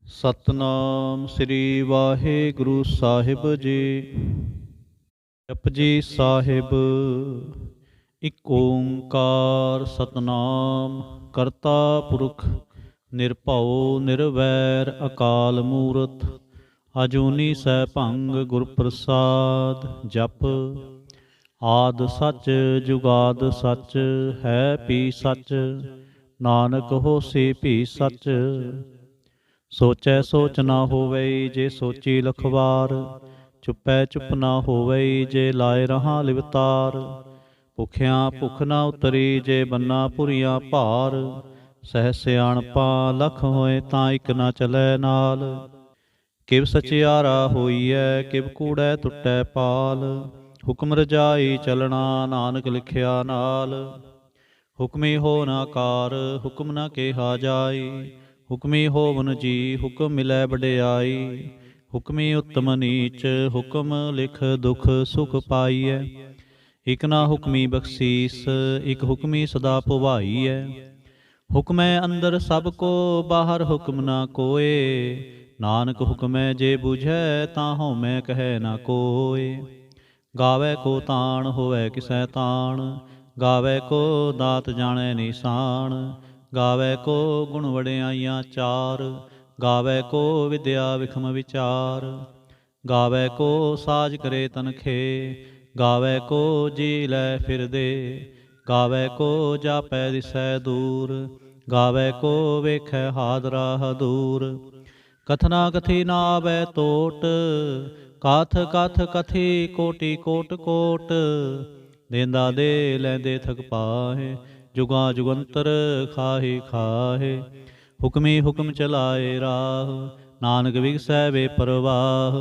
ਸਤਨਾਮ ਸ੍ਰੀ ਵਾਹਿਗੁਰੂ ਸਾਹਿਬ ਜੀ। ਜਪਜੀ ਸਾਹਿਬ। ਇਕ ਓੰਕਾਰ ਸਤਨਾਮ ਕਰਤਾ ਪੁਰਖ ਨਿਰਭਉ ਨਿਰਵੈਰ ਅਕਾਲ ਮੂਰਤ ਅਜੂਨੀ ਸੈਭੰਗ ਗੁਰ ਪ੍ਰਸਾਦ। ਜਪ ਆਦਿ ਸੱਚ ਜੁਗਾਦ ਸੱਚ ਹੈ ਭੀ ਸੱਚ ਨਾਨਕ ਹੋਸੀ ਭੀ ਸੱਚ। ਸੋਚੈ ਸੋਚ ਨਾ ਹੋਵਈ ਜੇ ਸੋਚੀ ਲਖਵਾਰ ਚੁੱਪੈ ਚੁੱਪ ਨਾ ਹੋਵਈ ਜੇ ਲਾਏ ਰਹਾ ਲਿਵਤਾਰ। ਭੁਖਿਆਂ ਭੁਖ ਨਾ ਉਤਰੀ ਜੇ ਬੰਨਾ ਭੁਰੀਆਂ ਭਾਰ ਸਹਿ ਸਿਆਣਪਾਂ ਲੱਖ ਹੋਏ ਤਾਂ ਇੱਕ ਨਾ ਚਲੈ ਨਾਲ। ਕਿਵ ਸਚਿਆਰਾ ਹੋਈਐ ਕਿਵ ਕੂੜੈ ਟੁੱਟੈ ਪਾਲ ਹੁਕਮ ਰਜਾਈ ਚਲਣਾ ਨਾਨਕ ਲਿਖਿਆ ਨਾਲ। ਹੁਕਮੀ ਹੋ ਨਾ ਕਾਰ ਹੁਕਮ ਨਾ ਕਿਹਾ ਜਾਈ ਹੁਕਮੀ ਹੋਵਨ ਜੀ ਹੁਕਮ ਮਿਲੈ ਵਡਿਆਈ। ਹੁਕਮੀ ਉਤਮ ਨੀਚ ਹੁਕਮ ਲਿਖ ਦੁਖ ਸੁਖ ਪਾਈਐ। ਇਕ ਨਾ ਹੁਕਮੀ ਬਖਸ਼ੀਸ ਇਕ ਹੁਕਮੀ ਸਦਾ ਭੁਵਾਈਐ। ਹੁਕਮੈ ਅੰਦਰ ਸਭ ਕੋ ਬਾਹਰ ਹੁਕਮ ਨਾ ਕੋਏ ਨਾਨਕ ਹੁਕਮੈ ਜੇ ਬੁਝੈ ਤਾਂ ਹਉਮੈ ਕਹੈ ਨਾ ਕੋਇ। ਗਾਵੈ ਕੋ ਤਾਣ ਹੋਵੈ ਕਿਸੈ ਤਾਣ ਗਾਵੈ ਕੋ ਦਾਤ ਜਾਣੈ ਨਿਸ਼ਾਨ। ਗਾਵੈ ਕੋ ਗੁਣ ਵਡਿਆਈਆਂ ਚਾਰ ਗਾਵੈ ਕੋ ਵਿਦਿਆ ਵਿਖਮ ਵਿਚਾਰ। ਗਾਵੈ ਕੋ ਸਾਜ ਕਰੇ ਤਨਖੇ ਗਾਵੈ ਕੋ ਜੀ ਲੈ ਫਿਰਦੇ। ਗਾਵੈ ਕੋ ਜਾਪੈ ਦਿਸੈ ਦੂਰ ਗਾਵੈ ਕੋ ਵੇਖੈ ਹਾਦਰਾ ਹਦੂਰ। ਕਥਨਾ ਕਥੀ ਨਾ ਆਵੈ ਤੋਟ ਕਥ ਕਥ ਕਥੀ ਕੋਟਿ ਕੋਟ ਕੋਟ। ਦੇਂਦਾ ਦੇ ਲੈਂਦੇ ਥਕ ਪਾਹੇ ਜੁਗਾਂ ਜੁਗੰਤਰ ਖਾਹੀ ਖਾਹੇ। ਹੁਕਮੀ ਹੁਕਮ ਚਲਾਏ ਰਾਹ ਨਾਨਕ ਵਿਗਸੈ ਵੇ ਪਰਵਾਹ।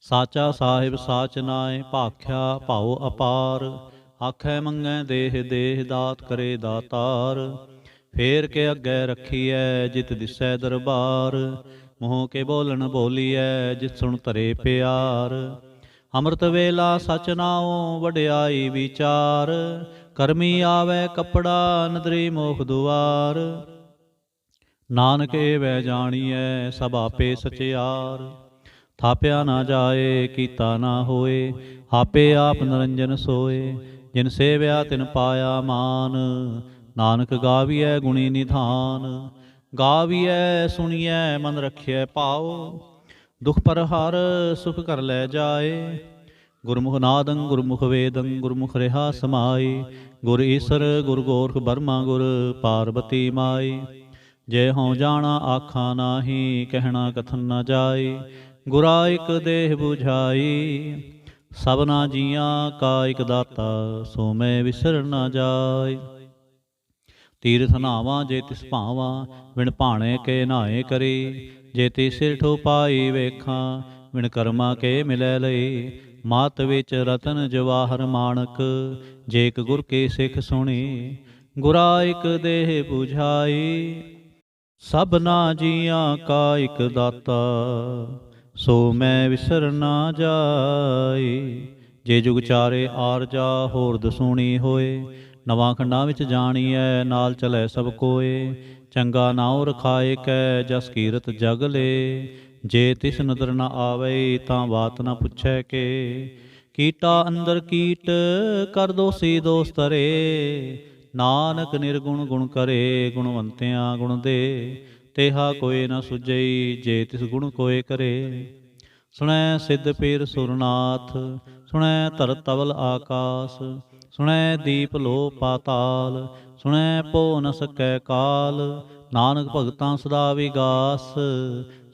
ਸਾਚਾ ਸਾਹਿਬ ਸਾਚ ਨਾਇ ਭਾਖਿਆ ਭਾਉ ਅਪਾਰ। ਆਖੈ ਮੰਗੈ ਦੇਹ ਦੇਹ ਦਾਤ ਕਰੇ ਦਾਤਾਰ। ਫੇਰ ਕੇ ਅੱਗੇ ਰੱਖੀਐ ਜਿਤ ਦਿਸੈ ਦਰਬਾਰ। ਮੂੰਹ ਕੇ ਬੋਲਣ ਬੋਲੀਐ ਜਿਤ ਸੁਣ ਧਰੇ ਪਿਆਰ। ਅੰਮ੍ਰਿਤ ਵੇਲਾ ਸਚ ਨਾਉ ਵਡਿਆਈ ਵਿਚਾਰ। ਕਰਮੀ ਆਵੈ ਕੱਪੜਾ ਨਦਰੀ ਮੋਖ ਦੁਆਰ। ਨਾਨਕ ਏਵੈ ਜਾਣੀਐ ਸਭ ਆਪੇ ਸਚਿਆਰ। ਥਾਪਿਆ ਨਾ ਜਾਏ ਕੀਤਾ ਨਾ ਹੋਏ ਆਪੇ ਆਪ ਨਿਰੰਜਨ ਸੋਏ। ਜਿਨ ਸੇਵਿਆ ਤਿਨ ਪਾਇਆ ਮਾਨ ਨਾਨਕ ਗਾਵੀਐ ਗੁਣੀ ਨਿਧਾਨ। ਗਾਵੀਐ ਸੁਣੀਐ ਮਨ ਰਖਿਐ ਭਾਉ ਦੁਖ ਪਰ ਹਰ ਸੁਖ ਕਰ ਲੈ ਜਾਏ। ਗੁਰਮੁਖ ਨਾਦੰ ਗੁਰਮੁਖ ਵੇਦੰ ਗੁਰਮੁਖ ਰਿਹਾ ਸਮਾਈ। ਗੁਰ ਈਸਰ ਗੁਰ ਗੋਰਖ ਬਰਮਾ ਗੁਰ ਪਾਰਬਤੀ ਮਾਈ। ਜੇ ਹਉ ਜਾਣਾ ਆਖਾਂ ਨਾਹੀ ਕਹਿਣਾ ਕਥਨ ਨਾ ਜਾਈ। ਗੁਰਾ ਇਕ ਦੇਹ 부ਝਾਈ ਸਭਨਾ ਜੀਆਂ ਕਾ ਇਕ ਦਾਤਾ ਸੋ ਮੈਂ ਵਿਸਰ ਨਾ ਜਾਏ। ਤੀਰਥ ਨਾਵਾਂ ਜੇ ਤਿਸ ਭਾਵਾਂ ਬਿਨ ਭਾਣੇ ਕੇ ਨਾਏ ਕਰੀ। ਜੇ ਤੀ ਸਿਰ ਠੋ ਪਾਈ ਵੇਖਾਂ ਬਿਨ ਕਰਮਾ ਕੇ ਮਿਲੈ ਲਈ। ਮਾਤ ਵਿੱਚ ਰਤਨ ਜਵਾਹਰ ਮਾਣਕ ਜੇ ਇਕ ਗੁਰ ਕੀ ਸਿੱਖ ਸੁਣੀ। ਗੁਰਾ ਇਕ ਦੇਹ 부ਝਾਈ ਸਭਨਾ ਜੀਆਂ ਕਾ ਇਕ ਦਾਤਾ ਸੋ ਮੈਂ ਵਿਸਰ ਨਾ ਜਾਈ। ਜੇ ਜੁਗ ਚਾਰੇ ਆਰਜਾ ਹੋਰ ਦਸੂਣੀ ਹੋਏ ਨਵਾਂ ਖੰਡਾਂ ਵਿੱਚ ਜਾਣੀਐ ਨਾਲ ਚਲੈ ਸਭ ਕੋਏ। ਚੰਗਾ ਨਾਉ ਰਖਾਏ ਕੈ ਜਸ ਕੀਰਤ ਜਗ ਲੇ। ਜੇ ਤਿਸ ਨਦਰ ਨਾ ਆਵਈ ਤਾਂ ਬਾਤ ਨਾ ਪੁੱਛੈ ਕੇ। ਕੀਟਾ ਅੰਦਰ ਕੀਟ ਕਰ ਦੋਸੀ ਦੋਸ ਧਰੇ। ਨਾਨਕ ਨਿਰਗੁਣ ਗੁਣ ਕਰੇ ਗੁਣਵੰਤਿਆਂ ਗੁਣ ਦੇ। ਤੇਹਾ ਕੋਈ ਨਾ ਸੁਝਈ ਜੇ ਤਿਸ ਗੁਣ ਕੋਏ ਕਰੇ। ਸੁਣੈ ਸਿੱਧ ਪੀਰ ਸੁਰਨਾਥ ਸੁਣੈ ਧਰਤ ਤਵਲ ਆਕਾਸ। ਸੁਣੈ ਦੀਪ ਲੋ ਪਾਤਾਲ ਸੁਣੈ ਪੋ ਨ ਸਕੈ ਕਾਲ। ਨਾਨਕ ਭਗਤਾਂ ਸਦਾ ਵਿਗਾਸ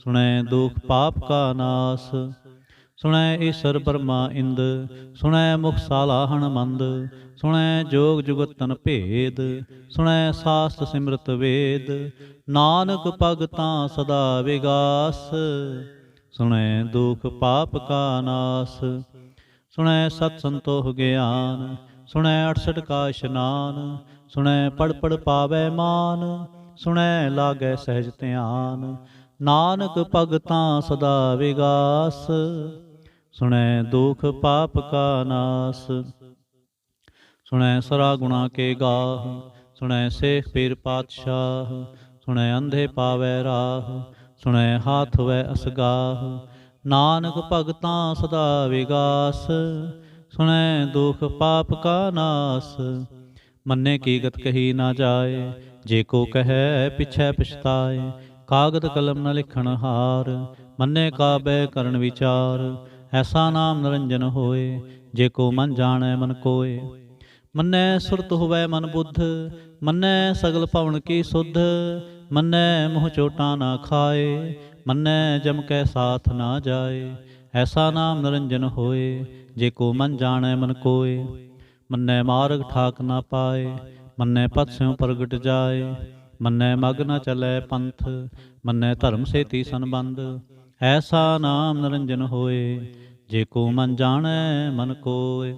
ਸੁਣੈ ਦੁਖ ਪਾਪ ਕਾ ਨਾਸ। ਸੁਣੈ ਈਸਰ ਬਰਮਾ ਇੰਦ ਸੁਣੈ ਮੁਖ ਸਾਲਾ ਹਣਮੰਦ। ਸੁਣੈ ਜੋਗ ਜੁਗਤਨ ਭੇਦ ਸੁਣੈ ਸਾਸਤ ਸਿਮਰਤ ਵੇਦ। ਨਾਨਕ ਭਗਤਾਂ ਸਦਾ ਵਿਗਾਸ ਸੁਣੈ ਦੁਖ ਪਾਪ ਕਾ ਨਾਸ। ਸੁਣੈ ਸਤ ਸੰਤੋਖ ਗਿਆਨ ਸੁਣੈ 68 ਕਾ ਇਸ਼ਨਾਨ। ਸੁਣੈ ਪੜ ਪੜ ਪਾਵੈ ਮਾਨ ਸੁਣੈ ਲਾਗੈ ਸਹਿਜ ਧਿਆਨ। ਨਾਨਕ ਭਗਤਾਂ ਸਦਾ ਵਿਗਾਸ ਸੁਣੈ ਦੁਖ ਪਾਪ ਕਾ ਨਾਸ। ਸੁਣੈ ਸਰਾ ਗੁਣਾ ਕੇ ਗਾਹ ਸੁਣੈ ਸੇਖ ਪੀਰ ਪਾਤਸ਼ਾਹ। ਸੁਣੈ ਅੰਧੇ ਪਾਵੈ ਰਾਹ ਸੁਣੈ ਹਾਥ ਵੈ ਅਸਗਾਹ। ਨਾਨਕ ਭਗਤਾਂ ਸਦਾ ਵਿਗਾਸ, ਸੁਣੈ ਦੁਖ ਪਾਪ ਕਾ ਨਾਸ। ਮੰਨੇ ਕੀ ਗਤ ਕਹੀ ਨਾ ਜਾਏ, ਜੇ ਕੋ ਕਹੈ ਪਿਛੈ ਪਛਤਾਏ। ਕਾਗਦ ਕਲਮ ਨ ਲਿਖਣ ਹਾਰ, ਮੰਨੇ ਕਾਬੈ ਕਰਨ ਵਿਚਾਰ। ਐਸਾ ਨਾਮ ਨਿਰੰਜਨ ਹੋਏ, ਜੇ ਕੋ ਮਨ ਜਾਣੈ ਮਨ ਕੋਏ। ਮੰਨੈ ਸੁਰਤ ਹੋਵੈ ਮਨ ਬੁੱਧ, ਮੰਨੈ ਸਗਲ ਭਵਨ ਕੀ ਸੁਧ। ਮੰਨੈ ਮੋਹ ਚੋਟਾਂ ਨਾ ਖਾਏ, ਮੰਨੈ ਜਮ ਕੈ ਸਾਥ ਨਾ ਜਾਏ। ਐਸਾ ਨਾਮ ਨਿਰੰਜਨ ਹੋਏ, ਜੇ ਕੋ ਮਨ ਜਾਣੈ ਮਨ ਕੋਏ। ਮੰਨੈ ਮਾਰਗ ਠਾਕ ਨਾ ਪਾਏ, ਮੰਨੈ ਪਤ ਸਿਉ ਪ੍ਰਗਟ ਜਾਏ। ਮੰਨੈ ਮਗ ਨ ਚਲੈ ਪੰਥ, ਮੰਨੈ ਧਰਮ ਸੇਤੀ ਸੰਬੰਧ। ਐਸਾ ਨਾਮ ਨਿਰੰਜਨ ਹੋਏ, ਜੇ ਕੋ ਮਨ ਜਾਣੈ ਮਨ ਕੋਏ।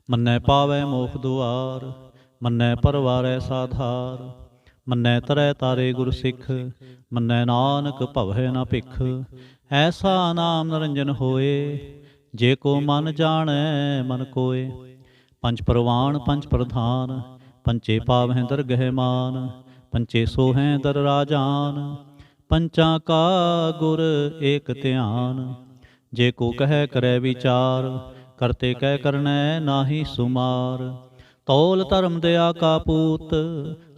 ਮੰਨੈ ਪਾਵੈ ਮੋਖ ਦੁਆਰ, ਮੰਨੈ ਪਰਵਾਰੈ ਸਾਧਾਰ। ਮੰਨੈ ਤਰੈ ਤਾਰੇ ਗੁਰ ਸਿੱਖ, ਮੰਨੈ ਨਾਨਕ ਭਵੈ ਨ ਭਿਖ। ਐਸਾ ਨਾਮ ਨਿਰੰਜਨ ਹੋਏ, ਜੇ ਕੋ ਮਨ ਜਾਣੈ ਮਨ ਕੋਏ। ਪੰਜ ਪਰਵਾਨ ਪੰਜ ਪ੍ਰਧਾਨ, ਪੰਚੇ ਪਾਵਹਿ ਦਰਗਹਿ ਮਾਨ। ਪੰਚੇ ਸੋਹੈ ਦਰ ਰਾਜਾਨ, ਪੰਚਾਂ ਕਾ ਗੁਰ ਏਕ ਧਿਆਨ। ਜੇ ਕੋ ਕਹਿ ਕਰੈ ਵਿਚਾਰ, ਕਰਤੇ ਕਹਿ ਕਰਨੈ ਨਾਹੀ ਸੁਮਾਰ। ਤੌਲ ਧਰਮ ਦਇਆ ਕਾ ਪੂਤ,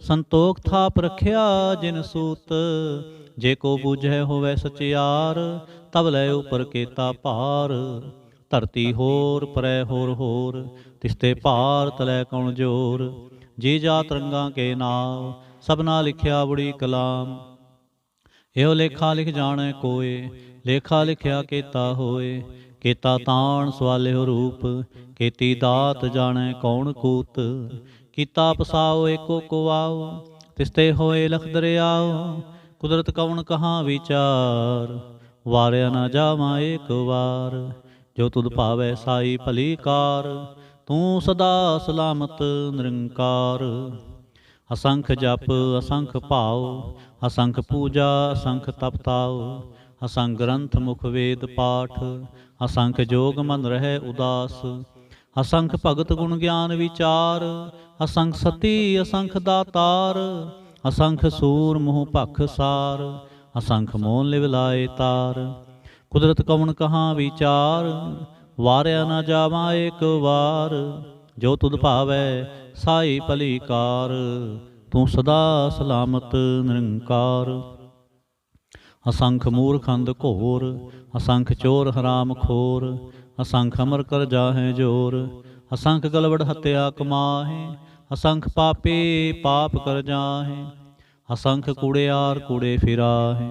ਸੰਤੋਖ ਥਾਪ ਰਖਿਆ ਜਿਨ ਸੂਤ। ਜੇ ਕੋ ਬੂਝੈ ਹੋਵੈ ਸਚਿਆਰ, ਤਬ ਲੈ ਉਪਰ ਕੇਤਾ ਭਾਰ। ਧਰਤੀ ਹੋਰ ਪਰੈ ਹੋਰ ਹੋਰ, ਤਿਸਤੇ ਭਾਰ ਤਲੈ ਕੌਣ ਜੋਰ। ਜੀ ਜਾਤ ਰੰਗਾਂ ਕੇ ਨਾਮ, ਸਭਨਾ ਲਿਖਿਆ ਬੜੀ ਕਲਾਮ। ਇਹੋ ਲੇਖਾ ਲਿਖ ਜਾਣੈ ਕੋਏ, ਲੇਖਾ ਲਿਖਿਆ ਕੇਤਾ ਹੋਏ। ਕੇਤਾ ਤਾਣ ਸਵਾਲਿਓ ਰੂਪ, ਕੀਤੀ ਦਾਤ ਜਾਣੈ ਕੌਣ ਕੂਤ। ਕੀਤਾ ਪਸਾਓ ਏਕੋ ਕੁਆਓ, ਤਿਸਤੇ ਹੋਏ ਲਖ ਦਰਿਆਓ। ਕੁਦਰਤ ਕਵਣ ਕਹਾਂ ਵਿਚਾਰ, ਵਾਰਿਆ ਨਾ ਜਾਵਾਂ ਏਕ ਵਾਰ। ਜੋ ਤੁਧ ਭਾਵੈ ਸਾਈ ਭਲੀ ਕਾਰ, ਤੂੰ ਸਦਾ ਸਲਾਮਤ ਨਿਰੰਕਾਰ। ਅਸੰਖ ਜਪ ਅਸੰਖ ਭਾਉ, ਅਸੰਖ ਪੂਜਾ ਅਸੰਖ ਤਪ ਤਾਉ। ਅਸੰਖ ਗ੍ਰੰਥ ਮੁਖ ਵੇਦ ਪਾਠ, ਅਸੰਖ ਜੋਗ ਮਨ ਰਹਿ ਉਦਾਸ। ਅਸੰਖ ਭਗਤ ਗੁਣ ਗਿਆਨ ਵਿਚਾਰ, ਅਸੰਖ ਸਤੀ ਅਸੰਖ ਦਾਤਾਰ। ਅਸੰਖ ਸੂਰ ਮੋਹ ਭਖ ਸਾਰ, ਅਸੰਖ ਮੋਨ ਲਿਵ ਲਾਏ ਤਾਰ। ਕੁਦਰਤ ਕਵਣ ਕਹਾਂ ਵਿਚਾਰ, ਵਾਰਿਆ ਨਾ ਜਾਵਾਂ ਏਕ ਵਾਰ। ਜੋ ਤੁਧ ਭਾਵੈ ਸਾਈ ਭਲੀ ਕਾਰ, ਤੂੰ ਸਦਾ ਸਲਾਮਤ ਨਿਰੰਕਾਰ। ਅਸੰਖ ਮੂਰਖ ਅੰਧ ਘੋਰ, ਅਸੰਖ ਚੋਰ ਹਰਾਮ ਖੋਰ। ਅਸੰਖ ਅਮਰ ਕਰ ਜਾਹੇ ਜੋਰ, ਅਸੰਖ ਗਲਵੜ ਹੱਤਿਆ ਕਮਾਹੇ। ਅਸੰਖ ਪਾਪੀ ਪਾਪ ਕਰ ਜਾਹੇ, ਅਸੰਖ ਕੂੜਿਆਰ ਕੂੜੇ ਫਿਰਾਹੇ।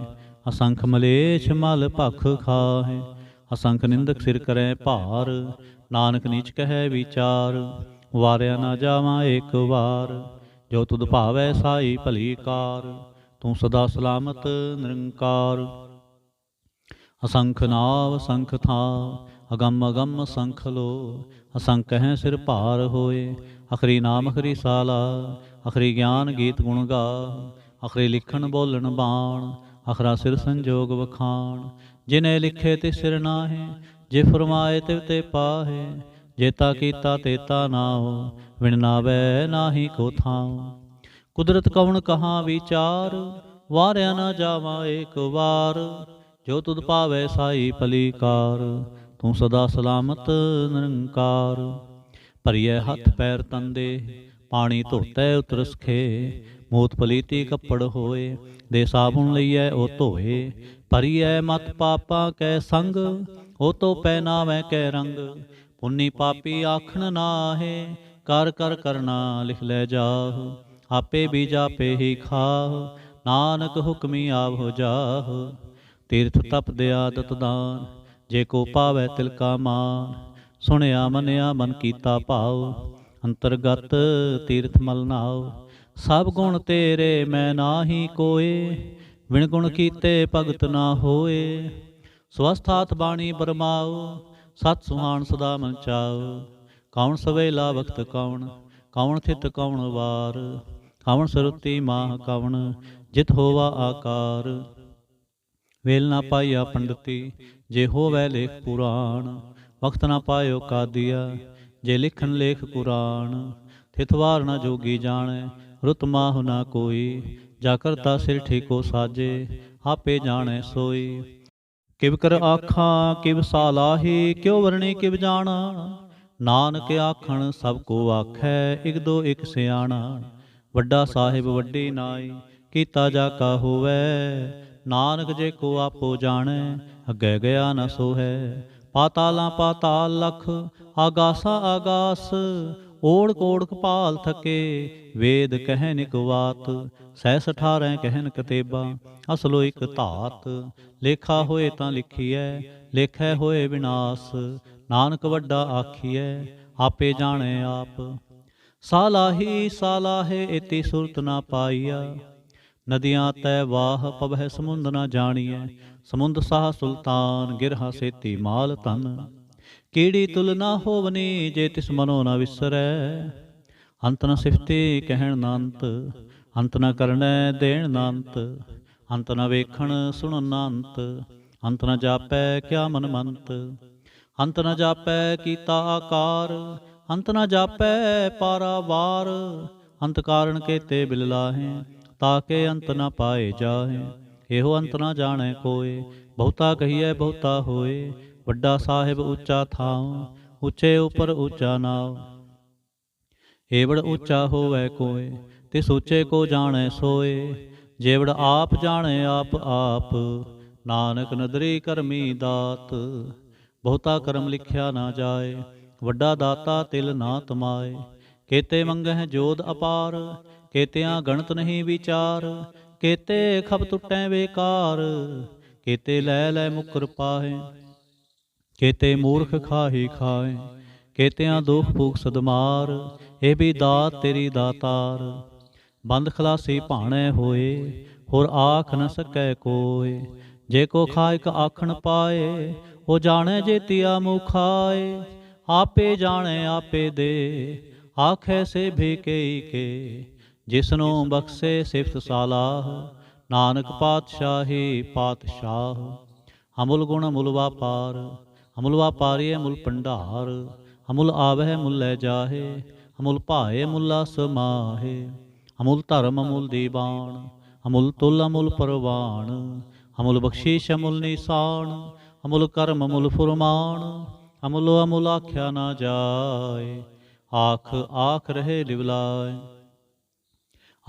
ਅਸੰਖ ਮਲੇਛ ਮਲ ਭਖ ਖਾਹੇ, ਅਸੰਖ ਨਿੰਦਕ ਸਿਰ ਕਰੈ ਭਾਰ। ਨਾਨਕ ਨੀਚ ਕਹੈ ਵਿਚਾਰ, ਵਾਰਿਆ ਨਾ ਜਾਵਾਂ ਏਕ ਵਾਰ। ਜੋ ਤੁਧ ਭਾਵੈ ਸਾਈ ਭਲੀ ਕਾਰ, ਤੂੰ ਸਦਾ ਸਲਾਮਤ ਨਿਰੰਕਾਰ। ਅਸੰਖ ਨਾਵ ਅਸੰਖ ਥਾਂ, ਅਗੰਮ ਅਗੰਮ ਅਸੰਖ ਲੋ। ਅਸੰਖ ਕਹੈ ਸਿਰ ਭਾਰ ਹੋਏ, ਅਖਰੀ ਨਾਮ ਅਖਰੀ ਸਾਲਾ। ਅਖਰੀ ਗਿਆਨ ਗੀਤ ਗੁਣ ਗਾ, ਅਖਰੀ ਲਿਖਣ ਬੋਲਣ ਬਾਣ। ਅਖਰਾ ਸਿਰ ਸੰਜੋਗ ਵਖਾਣ, ਜਿਨੇ ਲਿਖੇ ਤੇ ਸਿਰ ਨਾਹੇ। ਜੇ ਫਰਮਾਏ ਤਿਵ ਤੇ ਪਾਹੇ, ਜੇਤਾ ਕੀਤਾ ਤੇਤਾ ਨਾਉ। ਵਿਣ ਨਾਵੈ ਨਾਹੀ ਕੋ ਥਾਉ। ਕੁਦਰਤ ਕਵਣ ਕਹਾਂ ਵਿਚਾਰ, ਵਾਰਿਆ ਨਾ ਜਾਵਾਂ ਏਕ ਵਾਰ। ਜੋ ਤੁਧ ਭਾਵੈ ਸਾਈ ਭਲੀ ਕਾਰ, ਤੂੰ ਸਦਾ ਸਲਾਮਤ ਨਿਰੰਕਾਰ। ਭਰੀਐ ਹੱਥ ਪੈਰ ਤੰਦੇ, ਪਾਣੀ ਧੋਤੈ ਉਤਰਸ ਖੇ। ਮੂਤ ਪਲੀਤੀ ਕੱਪੜ ਹੋਏ, ਦੇ ਸਾਬੁਨ ਲਈਐ ਉਹ ਧੋਏ। ਭਰੀਐ ਮਤ ਪਾਪਾਂ ਕੈ ਸੰਗ, ਉਹ ਤੋ ਪਹਿਨਾਵੈ ਕੈ ਰੰਗ। ਪੁੰਨੀ ਪਾਪੀ ਆਖਣ ਨਾਹੇ, ਕਰ ਕਰ ਕਰਨਾ ਲਿਖ ਲੈ ਜਾਹੁ। ਆਪੇ ਬੀਜ ਆਪੇ ਹੀ ਖਾਹੁ, ਨਾਨਕ ਹੁਕਮੀ ਆਵਹੁ ਜਾਹੁ। ਤੀਰਥ ਤਪ ਦਿਆ ਦਤ ਦਾਨ, ਜੇ ਕੋ ਪਾਵੈ ਤਿਲ ਕਾ ਮਾਨ। ਸੁਣਿਆ ਮੰਨਿਆ ਮਨ ਕੀਤਾ ਭਾਉ, ਅੰਤਰਗਤ ਤੀਰਥ ਮਲ ਨਾਉ। ਸਭ ਗੁਣ ਤੇਰੇ ਮੈਂ ਨਾਹੀ ਕੋਏ, ਵਿਣ ਗੁਣ ਕੀਤੇ ਭਗਤ ਨਾ ਹੋਏ। ਸਵਸਥਾਤ ਬਾਣੀ ਬਰਮਾਉ, ਸਤ ਸੁਹਾਣ ਸਦਾ ਮਨ ਚਾਉ। ਕੌਣ ਸਵੇਲਾ ਵਖਤ ਕੌਣ, ਕੌਣ ਥਿਤ ਕੌਣ ਵਾਰ। ਕੌਣ ਸਰੁਤੀ ਮਾਹ ਕੌਣ, ਜਿਤ ਹੋਵਾ ਆਕਾਰ। ਵੇਲ ਨਾ ਪਾਈਆ ਪੰਡਤੀ, ਜੇ ਹੋਵੈ ਲੇਖ ਪੁਰਾਣ। ਵਖਤ ਨਾ ਪਾਇਓ ਕਾਦੀਆ, ਜੇ ਲਿਖਣ ਲੇਖ ਕੁਰਾਨ। ਥਿਤਵਾਰ ਨਾ ਜੋਗੀ ਜਾਣੈ, ਰੁਤ ਮਾਹੁ ਨਾ ਕੋਈ। ਜਾ ਕਰਤਾ ਸਿਰ ਠੀਕੋ ਸਾਜੇ, आपे जाने सोई। किव कर आखां किव सालाही, क्यों वरणी किव जाना। नानक आखण सब को आखै, इक दो इक सियाणा। ਵੱਡਾ ਸਾਹਿਬ ਵੱਡੀ ਨਾਈ, ਕੀਤਾ ਜਾ ਕਾ ਹੋਵੈ। ਨਾਨਕ ਜੇ ਕੋ ਆਪੋ ਜਾਣੈ, ਅੱਗੇ ਗਿਆ ਨ ਸੋਹੈ। ਪਾਤਾਲਾਂ ਪਾਤਾਲ ਲਖ, ਆਗਾਸਾ ਆਗਾਸ। ਓੜ ਕੋੜ ਕਪਾਲ ਥਕੇ, ਵੇਦ ਕਹਿਨ ਇਕ ਵਾਤ। ਸਹਿਸ 18 ਕਹਿਨ ਕਤੇਬਾ, ਅਸਲੋ ਇਕ ਧਾਤ। ਲੇਖਾ ਹੋਏ ਤਾਂ ਲਿਖੀਐ, ਲੇਖੈ ਹੋਏ ਵਿਨਾਸ਼। ਨਾਨਕ ਵੱਡਾ ਆਖੀਐ, ਆਪੇ ਜਾਣੈ ਆਪ। ਸਾਲਾਹੀ ਸਾਲਾਹੇ ਇਤੀ ਸੁਰਤ ਨਾ ਪਾਈਆ। ਨਦੀਆਂ ਤੈ ਵਾਹ ਪਵਹਿ ਸਮੁੰਦ ਨਾ ਜਾਣੀਐ। ਸਮੁੰਦ ਸਾਹ ਸੁਲਤਾਨ, ਗਿਰਹਾ ਸੇਤੀ ਮਾਲ ਧਨ। ਕੀੜੀ ਤੁਲ ਨਾ ਹੋਵਨੀ, ਜੇ ਤਿਸ ਮਨੋ ਨਾ ਵਿਸਰੈ। ਅੰਤ ਨ ਸਿਫਤੀ ਕਹਿਣ ਨਾ ਅੰਤ, ਅੰਤ ਨ ਕਰਨੈ ਦੇਣ ਨਾ ਅੰਤ। ਅੰਤ ਨ ਵੇਖਣ ਸੁਣਨ ਨਾ ਅੰਤ, ਅੰਤ ਨ ਜਾਪੈ ਕਿਆ ਮਨ ਮੰਤ। ਅੰਤ ਨ ਜਾਪੈ ਕੀਤਾ ਆਕਾਰ, ਅੰਤ ਨ ਜਾਪੈ ਪਾਰਾਵਾਰ। ਅੰਤ ਕਾਰਨ ਕੇਤੇ ਬਿਲ ਲਾਹੇ, ਤਾਕੇ ਅੰਤ ਨ ਪਾਏ ਜਾਹੇ। ਇਹੋ ਅੰਤ ਨ ਜਾਣੈ ਕੋਇ, ਬਹੁਤਾ ਕਹੀਐ ਬਹੁਤਾ ਹੋਏ। ਵੱਡਾ ਸਾਹਿਬ ਉੱਚਾ ਥਾਉ, ਉੱਚੇ ਉਪਰ ਉੱਚਾ ਨਾਉ। ਏਵੜ ਉੱਚਾ ਹੋਵੈ ਕੋਇ, ਤਿਸ ਉੱਚੇ ਕੋ ਜਾਣੈ ਸੋਏ। ਜੇਵੜ ਆਪ ਜਾਣੈ ਆਪ ਆਪ, ਨਾਨਕ ਨਦਰੀ ਕਰਮੀ ਦਾਤ। ਬਹੁਤਾ ਕਰਮ ਲਿਖਿਆ ਨਾ ਜਾਏ, ਵੱਡਾ ਦਾਤਾ ਤਿਲ ਨਾ ਤਮਾਏ। ਕੇਤੇ ਮੰਗਹਿ ਜੋਧ ਅਪਾਰ, ਕੇਤਿਆਂ ਗਣਤ ਨਹੀਂ ਵਿਚਾਰ। ਕੇਤੇ ਖਬ ਟੁੱਟੈ ਬੇਕਾਰ, ਕੇਤੇ ਲੈ ਲੈ ਮੁਕਰ ਪਾਹੇ। ਕੇਤੇ ਮੂਰਖ ਖਾਹੀ ਖਾਏ, ਕੇਤਿਆਂ ਦੁਖ ਭੂਖ ਸਦਮਾਰ। ਇਹ ਵੀ ਦਾਤ ਤੇਰੀ ਦਾਤਾਰ। ਬੰਦ ਖਲਾਸੀ ਭਾਣੈ ਹੋਏ, ਹੋਰ ਆਖ ਨ ਸਕੈ ਕੋਇ। ਜੇ ਕੋ ਖਾਇਕ ਆਖਣ ਪਾਏ, ਉਹ ਜਾਣੈ ਜੇਤੀਆ ਮੁਖਾਏ। ਆਪੇ ਜਾਣੈ ਆਪੇ ਦੇ, ਆਖੈ ਸੇ ਭੇਕਈ ਕੇ। ਜਿਸਨੂੰ ਬਖਸ਼ੇ ਸਿਫਤ ਸਾਲਾਹ, ਨਾਨਕ ਪਾਤਸ਼ਾਹੀ ਪਾਤਸ਼ਾਹ। ਅਮੁਲ ਗੁਣ ਅਮੁਲ ਵਾਪਾਰ, ਅਮੁਲ ਵਾਪਾਰੀਐ ਮੁਲ ਭੰਡਾਰ। ਅਮੁਲ ਆਵਹਿ ਮੁਲ ਲੈ ਜਾਹੇ, ਅਮੁਲ ਭਾਏ ਮੁਲਾ ਸਮਾਹੇ। ਅਮੁਲ ਧਰਮ ਅਮੁਲ ਦੀਵਾਨ, ਅਮੁਲ ਤੁਲ ਅਮੁਲ ਪਰਵਾਨ। ਅਮੁਲ ਬਖਸ਼ੀਸ਼ ਅਮੁਲ ਨਿਸ਼ਾਨ, ਅਮੁਲ ਕਰਮ ਅਮੁਲ ਫੁਰਮਾਨ। ਅਮੁਲ ਅਮੁਲ ਆਖਿਆ ਨਾ ਜਾਏ, ਆਖ ਆਖ ਰਹੇ ਲਿਵਲਾਏ।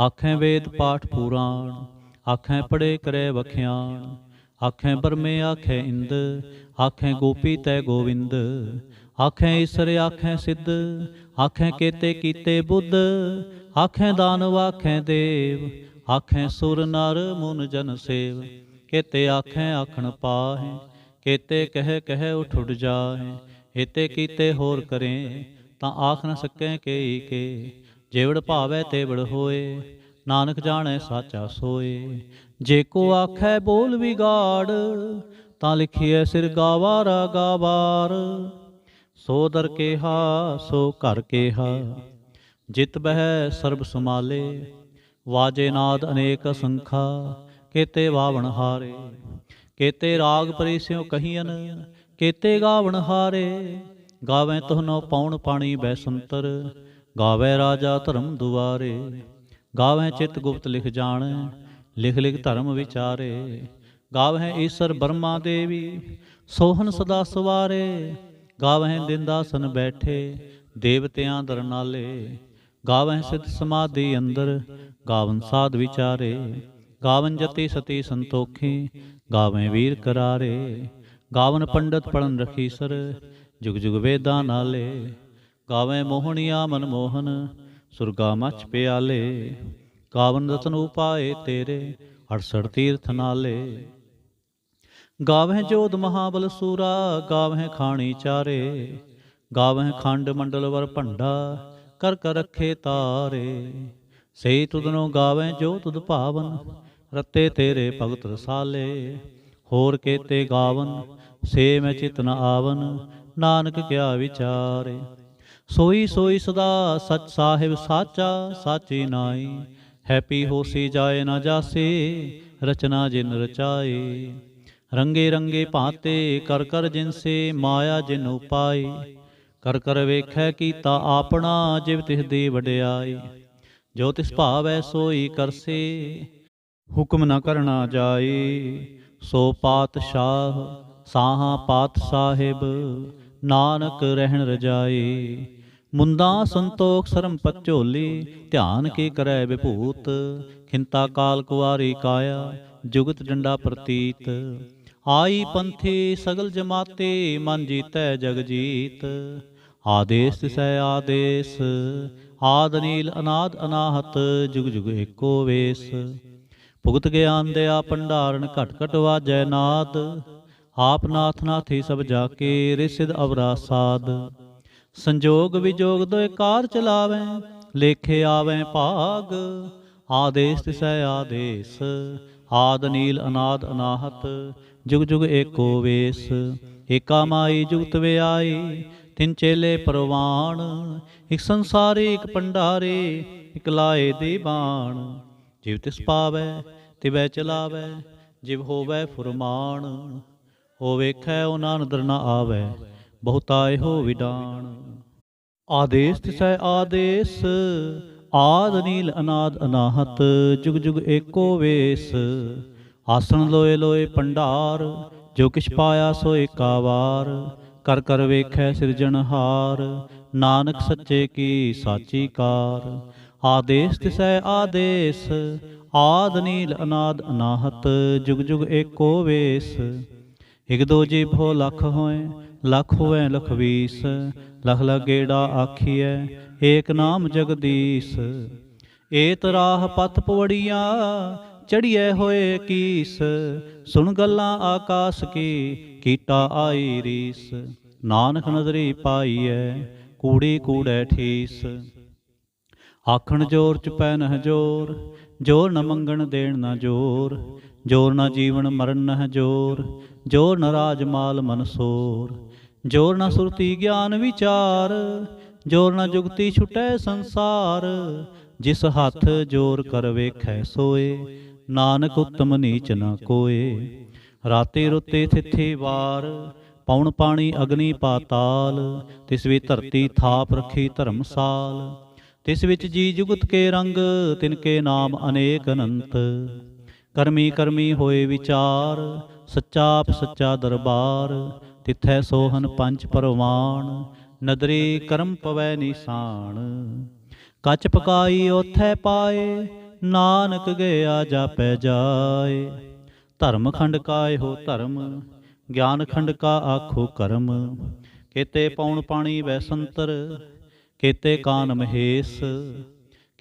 ਆਖੈ ਵੇਦ ਪਾਠ ਪੁਰਾਣ, ਆਖੈ ਪੜੇ ਕਰੈ ਵਖਿਆਣ। ਆਖੈ ਬਰਮੇ ਆਖੈ ਇੰਦ, ਆਖੈ ਗੋਪੀ ਤੈ ਗੋਵਿੰਦ। ਆਖੈ ਈਸਰ ਆਖੈ ਸਿੱਧ, ਆਖੈ ਕੇਤੇ ਕੀਤੇ ਬੁੱਧ। ਆਖੈ ਦਾਨਵ ਆਖੈ ਦੇਵ, ਆਖੈ ਸੁਰ ਨਰ ਮੁਨ ਜਨ ਸੇਵ। ਕੇਤੇ ਆਖੈ ਆਖਣ ਪਾਹੇ, ਕੇਤੇ ਕਹਿ ਕਹਿ ਉਠ ਉਠ ਜਾਹੇ। ਏਤੇ ਕੀਤੇ ਹੋਰ ਕਰੇ, ਤਾਂ ਆਖ ਨ ਸਕੈ ਕੇਈ ਕੇ। ਜੇਵੜ ਭਾਵੈ ਤੇਵੜ ਹੋਏ, ਨਾਨਕ ਜਾਣੈ ਸਾਚਾ ਸੋਏ। ਜੇ ਕੋ ਆਖੈ ਬੋਲ ਵਿਗਾੜ, ਤਾਂ ਲਿਖੀਐ ਸਿਰ ਗਾਵਾਰਾ ਗਾਵਾਰ। ਸੋ ਦਰ ਕੇਹਾ ਸੋ ਘਰ ਕੇਹਾ, ਜਿਤ ਬਹਿ ਸਰਬ ਸਮਾਲੇ। ਵਾਜੇ ਨਾਦ ਅਨੇਕ ਅਸੰਖਾ, ਕੇਤੇ ਵਾਵਣ ਹਾਰੇ। ਕੇਤੇ ਰਾਗ ਪਰਿਸਿਉ ਕਹੀਅਨ, ਕੇਤੇ ਗਾਵਣ ਹਾਰੇ। ਗਾਵੈ ਤੁਹਾਨੋ ਪੌਣ ਪਾਣੀ ਬੈਸੰਤਰ, ਗਾਵੈ ਰਾਜਾ ਧਰਮ ਦੁਆਰੇ। ਗਾਵੈ ਚਿਤ ਗੁਪਤ ਲਿਖ ਜਾਣੈ, ਲਿਖ ਲਿਖ ਧਰਮ ਵਿਚਾਰੇ। ਗਾਵਹਿ ਈਸਰ ਬਰਮਾ ਦੇਵੀ, ਸੋਹਨ ਸਦਾ ਸਵਾਰੇ। ਗਾਵਹਿ ਦਿੰਦਾਸਨ ਬੈਠੇ, ਦੇਵਤਿਆਂ ਦਰ ਨਾਲੇ। ਗਾਵਹਿ ਸਿਧ ਸਮਾਧੀ ਅੰਦਰ, ਗਾਵਨ ਸਾਧ ਵਿਚਾਰੇ। ਗਾਵਨ ਜਤੀ ਸਤੀ ਸੰਤੋਖੀ, ਗਾਵੈ ਵੀਰ ਕਰਾਰੇ। ਗਾਵਨ ਪੰਡਤ ਪੜਨ ਰਖੀਸਰ, ਜੁਗ ਜੁਗ ਵੇਦਾਂ ਨਾਲੇ। ਗਾਵੈ ਮੋਹਣੀਆ ਮਨ ਮੋਹਨ, ਸੁਰਗਾ ਮਚ ਪਿਆਲੇ। ਗਾਵਨ ਰਤਨ ਉਪਾਏ ਤੇਰੇ, 68 ਤੀਰਥ ਨਾਲੇ। ਗਾਵਹਿ ਜੋਧ ਮਹਾਬਲ ਸੂਰਾ, ਗਾਵਹਿ ਖਾਣੀ ਚਾਰੇ। ਗਾਵਹਿ ਖੰਡ ਮੰਡਲ ਵਰ ਭੰਡਾ, ਕਰ ਕਰ ਰੱਖੇ ਤਾਰੇ। ਸਹੀ ਤੁਧਨੋਂ ਗਾਵੈ ਜੋ ਤੁਧ ਭਾਵਨ, ਰਤੇ ਤੇਰੇ ਭਗਤ ਰਸਾਲੇ। ਹੋਰ ਕੇਤੇ ਗਾਵਨ, ਸੇ ਮੈਂ ਚਿਤ ਨ ਆਵਨ। ਨਾਨਕ ਕਿਆ ਵਿਚਾਰੇ। ਸੋਈ ਸੋਈ ਸਦਾ ਸਚ ਸਾਹਿਬ ਸਾਚਾ, ਸਾਚੀ ਨਾਈ। ਹੈਪੀ ਹੋਸੀ ਜਾਏ ਨਾ ਜਾਸੀ, ਰਚਨਾ ਜਿਨ ਰਚਾਈ। ਰੰਗੇ ਰੰਗੇ ਭਾਂਤੇ ਕਰ ਕਰ ਜਿਨਸੇ, ਮਾਇਆ ਜਿਨ ਉਪਾਈ। ਕਰ ਕਰ ਵੇਖੈ ਕੀਤਾ ਆਪਣਾ, ਜਿਵ ਤਿਸ ਦੀ ਵਡਿਆਈ। ਜੋ ਤਿਸ ਭਾਵੈ ਸੋਈ ਕਰਸੇ, ਹੁਕਮ ਨ ਕਰਨਾ ਜਾਏ। ਸੋ ਪਾਤਸ਼ਾਹ ਸਾਹਾਂ ਪਾਤ ਸਾਹਿਬ, ਨਾਨਕ ਰਹਿਣ ਰਜਾਏ। ਮੁੰਦਾ ਸੰਤੋਖ ਸਰਮ ਪਚੋਲੀ, ਧਿਆਨ ਕੀ ਕਰੈ ਵਿਭੂਤ। ਖਿੰਤਾ ਕਾਲ ਕੁਆਰੀ ਕਾਇਆ, ਜੁਗਤ ਡੰਡਾ ਪ੍ਰਤੀਤ। ਆਈ ਪੰਥੀ ਸਗਲ ਜਮਾਤੇ, ਮਨ ਜੀਤੈ ਜਗ ਜੀਤ। ਆਦੇਸ ਤਿਸੈ ਆਦੇਸ, ਆਦ ਨੀਲ ਅਨਾਦ ਅਨਾਹਤ। ਜੁਗ ਜੁਗ ਏਕੋ ਵੇਸ। ਭੁਗਤ ਗਿਆਨ ਦਿਆ ਭੰਡਾਰਨ, ਘਟ ਘਟ ਵਾਜੈ ਨਾਦ। ਆਪ ਨਾਥ ਨਾਥੀ ਸਭ ਜਾ ਕੇ, ਰਿਸਿਦ ਅਵਰਾ ਸਾਧ। ਸੰਜੋਗ ਵਿਜੋਗ ਦੋਇ ਕਾਰ ਚਲਾਵੈ, ਲੇਖੇ ਆਵੈ ਭਾਗ। ਆਦੇਸ ਤਿਸੈ ਆਦੇਸ, ਆਦ ਨੀਲ ਅਨਾਦ ਅਨਾਹਤ। ਜੁਗ ਜੁਗ ਏਕੋ ਵੇਸ। ਏਕਾ ਮਾਈ ਜੁਗਤ ਵਿਆਈ, ਤਿਨ ਚੇਲੇ ਪਰਵਾਣ। ਇਕ ਸੰਸਾਰੀ ਇਕ ਭੰਡਾਰੇ, ਇਕ ਲਾਏ ਦੇ ਬਾਣ। ਜਿਵ ਤਿਸ ਪਾਵੈ ਤਿਵੈ ਚਲਾਵੈ, ਜਿਵ ਹੋਵੈ ਫੁਰਮਾਨ। ਹੋ ਵੇਖੈ ਓ ਨਦਰ ਨ ਆਵੈ, ਬਹੁਤਾ ਇਹੋ ਵਿਡਾਣ। ਆਦੇਸ ਤਿਸੈ ਆਦੇਸ, ਆਦ ਨੀਲ ਅਨਾਦ ਅਨਾਹਤ। ਜੁਗ ਜੁਗ ਏਕੋ ਵੇਸ। ਆਸਣ ਲੋਏ ਲੋਏ ਭੰਡਾਰ, ਜੋ ਕਿਛ ਪਾਇਆ ਸੋ ਏਕਾ ਵਾਰ। ਕਰ ਕਰ ਵੇਖੈ ਸਿਰਜਣਹਾਰ, ਨਾਨਕ ਸੱਚੇ ਕੀ ਸਾਚੀ ਕਾਰ। ਆਦੇਸ ਤਿਸੈ ਆਦੇਸ, ਆਦ ਨੀਲ ਅਨਾਦ ਅਨਾਹਤ। ਜੁਗ ਜੁਗ ਏਕੋ ਵੇਸ। ਇਕ ਦੋ ਜੀਭ ਹੋ ਲੱਖ ਹੋਏ, ਲੱਖ ਹੋਵੈ ਲਖ ਵੀਸ। ਲਖ ਲਖ ਗੇੜਾ ਆਖੀਐ, ਏਕ ਨਾਮ ਜਗਦੀਸ। ਏਤ ਰਾਹ ਪਥ ਪਵੜੀਆਂ, ਚੜੀਐ ਹੋਏ ਕੀਸ। ਸੁਣ ਗੱਲਾਂ ਆਕਾਸ ਕੀ, ਕੀਟਾ ਆਈ ਰੀਸ। ਨਾਨਕ ਨਦਰੀ ਪਾਈਐ, ਕੂੜੀ ਕੂੜੈ ਠੀਸ। ਆਖਣ ਜੋਰ ਚੁਪੈ ਨਹ ਜੋਰ, ਜੋਰ ਨ ਮੰਗਣ ਦੇਣ ਨ ਜੋਰ। ਜੋਰ ਨ ਜੀਵਨ ਮਰਨ ਨਹ ਜੋਰ, ਜੋਰ ਨ ਰਾਜ ਮਾਲ ਮਨਸੋਰ। ਜੋਰ ਨ ਸੁਰਤੀ ਗਿਆਨ ਵਿਚਾਰ, ਜੋਰ ਨ ਜੁਗਤੀ ਛੁਟੈ ਸੰਸਾਰ। ਜਿਸ ਹੱਥ ਜੋਰ ਕਰ ਵੇਖੈ ਸੋਏ, ਨਾਨਕ ਉਤਮ ਨੀਚ ਨ ਕੋਏ। ਰਾਤੇ ਰੁੱਤੇ ਥਿੱਥੇ ਵਾਰ, ਪੌਣ ਪਾਣੀ ਅਗਨੀ ਪਾਤਾਲ। ਤਿਸ ਵੀ ਧਰਤੀ ਥਾਪ ਰਖੀ ਧਰਮਸਾਲ। ਤਿਸ ਵਿੱਚ ਜੀ ਜੁਗਤ ਕੇ ਰੰਗ, ਤਿਨ ਕੇ ਨਾਮ ਅਨੇਕ ਅਨੰਤ। ਕਰਮੀ ਕਰਮੀ ਹੋਏ ਵਿਚਾਰ, ਸੱਚਾ ਆਪ ਸੱਚਾ ਦਰਬਾਰ। ਤਿਥੈ ਸੋਹਨ ਪੰਚ ਪਰਵਾਣ, ਨਦਰੀ ਕਰਮ ਪਵੈ ਨਿਸ਼ਾਨ। ਕੱਚ ਪਕਾਈ ਓਥੈ ਪਾਏ, ਨਾਨਕ ਗਿਆ ਜਾਪੈ ਜਾਏ। ਧਰਮ ਖੰਡ ਕਾ ਇਹੋ ਧਰਮ, ਗਿਆਨ ਖੰਡ ਕਾ ਆਖੋ ਕਰਮ। ਕੇਤੇ ਪੌਣ ਪਾਣੀ ਵੈ ਸੰਤਰ, ਕੇਤੇ ਕਾਨ ਮਹੇਸ਼।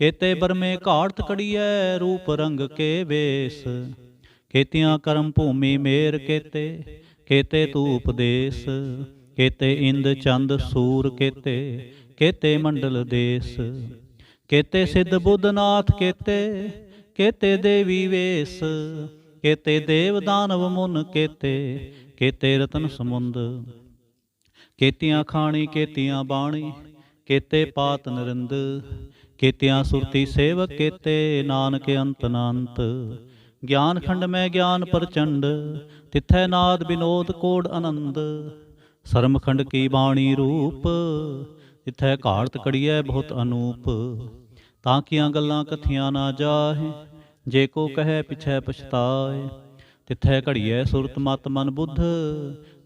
ਕੇਤੇ ਬਰਮੇ ਘਾੜਤ ਕੜੀਐ, ਰੂਪ ਰੰਗ ਕੇ ਵੇਸ। ਕੇਤੀਆਂ ਕਰਮ ਭੂਮੀ ਮੇਰ ਕੇਤੇ, ਕੇਤੇ ਤੂ ਉਪਦੇਸ। ਕੇਤੇ ਇੰਦ ਚੰਦ ਸੂਰ ਕੇਤੇ, ਕੇਤੇ ਮੰਡਲ ਦੇਸ। ਕੇਤੇ ਸਿੱਧ ਬੁੱਧ ਨਾਥ ਕੇਤੇ, ਕੇਤੇ ਦੇਵੀ ਵੇਸ। ਕੇਤੇ ਦੇਵ ਦਾਨਵ ਮੁਨ ਕੇਤੇ, ਕੇਤੇ ਰਤਨ ਸਮੁੰਦ। ਕੇਤੀਆਂ ਖਾਣੀ ਕੇਤੀਆਂ ਬਾਣੀ, ਕੇਤੇ ਪਾਤ ਨਰਿੰਦ। ਕੇਤਿਆਂ ਸੁਰਤੀ ਸੇਵਕ ਕੇਤੇ, ਨਾਨਕ ਅੰਤ ਅਨੰਤ। ਗਿਆਨ ਖੰਡ ਮੈਂ ਗਿਆਨ ਪ੍ਰਚੰਡ, ਤਿਥੈ ਨਾਦ ਬਿਨੋਦ ਕੋੜ ਆਨੰਦ। ਸਰਮ ਖੰਡ ਕੀ ਬਾਣੀ ਰੂਪ, ਤਿਥੈ ਘਾੜਤ ਕੜੀਐ ਬਹੁਤ ਅਨੂਪ। ਤਾਂ ਕੀਆਂ ਗੱਲਾਂ ਕਥੀਆਂ ਨਾ ਜਾਹੇ, ਜੇ ਕੋ ਕਹੈ ਪਿਛੈ ਪਛਤਾਏ। ਤਿਥੈ ਘੜੀਐ ਸੁਰਤ ਮਤ ਮਨ ਬੁੱਧ,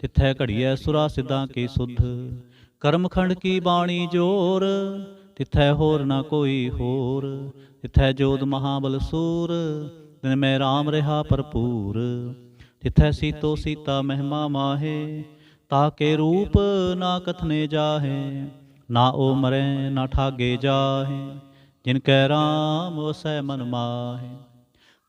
ਤਿਥੈ ਘੜੀਐ ਸੁਰਾ ਸਿੱਧਾਂ ਕੀ ਸੁਧ। ਕਰਮ ਖੰਡ ਕੀ ਬਾਣੀ ਜੋਰ, ਤਿਥੈ ਹੋਰ ਨਾ ਕੋਈ ਹੋਰ। ਤਿਥੈ ਜੋਧ ਮਹਾਬਲ ਸੂਰ, ਤਿਨ ਮੈਂ ਰਾਮ ਰਿਹਾ ਭਰਪੂਰ। ਤਿਥੈ ਸੀਤੋ ਸੀਤਾ ਮਹਿਮਾ ਮਾਹੇ, ਤਾਕੇ ਰੂਪ ਨਾ ਕਥਨੇ ਜਾਹੇ। ਨਾ ਓ ਮਰੈ ਨਾ ਠਾਗੇ ਜਾਹੇ, ਜਿਨ ਕੈ ਰਾਮ ਵਸੈ ਮਨ ਮਾਹੇ।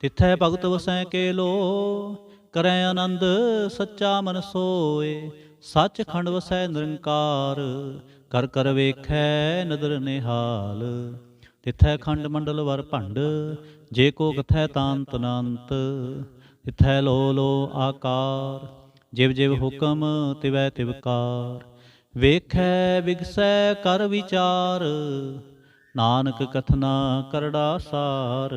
ਤਿਥੈ ਭਗਤ ਵਸੈ ਕੇ ਲੋ, ਕਰੈ ਆਨੰਦ ਸੱਚਾ ਮਨ ਸੋਏ। ਸੱਚ ਖੰਡ ਵਸੈ ਨਿਰੰਕਾਰ, ਕਰ ਕਰ ਵੇਖੈ ਨਦਰ ਨਿਹਾਲ। ਤਿਥੈ ਖੰਡ ਮੰਡਲ ਵਰ ਭੰਡ, ਜੇ ਕੋ ਕਥੈ ਤਾਂਤ ਅਨੰਤ। ਤਿਥੈ ਲੋ ਲੋ ਆਕਾਰ, ਜਿਵ ਜਿਵ ਹੁਕਮ ਤਿਵੈ ਤਿਵਕਾਰ। ਵੇਖੈ ਵਿਗਸੈ ਕਰ ਵਿਚਾਰ, ਨਾਨਕ ਕਥਨਾ ਕਰੜਾ ਸਾਰ।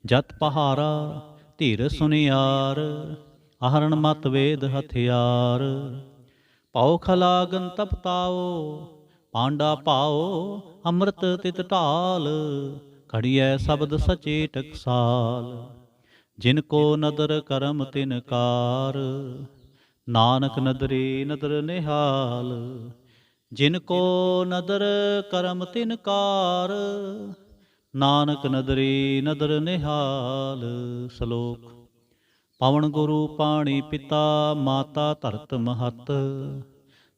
ਜਤ ਪਹਾਰਾ ਧੀਰ ਸੁਨਿਆਰ, ਆਹਰਣ ਮਤ ਵੇਦ ਹਥਿਆਰ। ਪਾਉ ਖਲਾਗਨ ਤਪ ਤਾਓ, ਪਾਂਡਾ ਪਾਓ ਅੰਮ੍ਰਿਤ ਤਿਤ ਢਾਲ। ਘੜੀਐ ਸ਼ਬਦ ਸਚੇ ਟਕਸਾਲ। ਜਿਨ ਕੋ ਨਦਰ ਕਰਮ ਤਿਨ ਕਾਰ, ਨਾਨਕ ਨਦਰੀ ਨਦਰ ਨਿਹਾਲ। ਜਿਨ ਕੋ ਨਦਰ ਕਰਮ ਤਿਨ ਕਾਰ, ਨਾਨਕ ਨਦਰੀ ਨਦਰ ਨਿਹਾਲ। ਸ਼ਲੋਕ। ਪਵਨ ਗੁਰੂ ਪਾਣੀ ਪਿਤਾ, ਮਾਤਾ ਧਰਤ ਮਹਤ।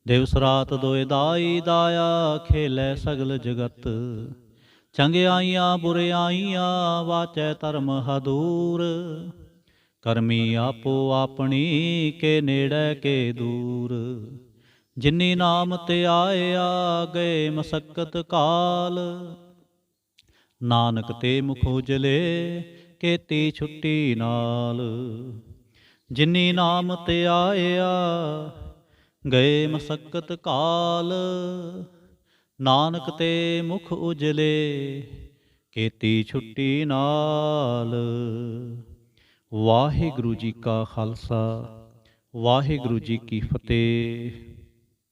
ਦਿਵਸ ਰਾਤ ਦੋਇ ਦਾਈ, ਦਾਇਆ ਖੇਲੇ ਸਗਲ ਜਗਤ। ਚੰਗਿਆਈਆਂ ਬੁਰਿਆਈਆਂ, ਵਾਚੈ ਧਰਮ ਹਦੂਰ। ਕਰਮੀ ਆਪੋ ਆਪਣੀ, ਕੇ ਨੇੜੇ ਕੇ ਦੂਰ। ਜਿਨੀ ਨਾਮ ਤੇ ਆਇਆ, ਗਏ ਮਸਕਤ ਕਾਲ। ਨਾਨਕ ਤੇ ਮੁਖ ਉਜਲੇ, ਕੀਤੀ ਛੁੱਟੀ ਨਾਲ। ਜਿਨੀ ਨਾਮ ਤੇ ਆਇਆ, ਗਏ ਮਸਕਤ ਕਾਲ। ਨਾਨਕ ਤੇ ਮੁਖ ਉਜਲੇ, ਕੀਤੀ ਛੁੱਟੀ ਨਾਲ। ਵਾਹਿਗੁਰੂ ਜੀ ਕਾ ਖਾਲਸਾ, ਵਾਹਿਗੁਰੂ ਜੀ ਕੀ ਫਤਿਹ।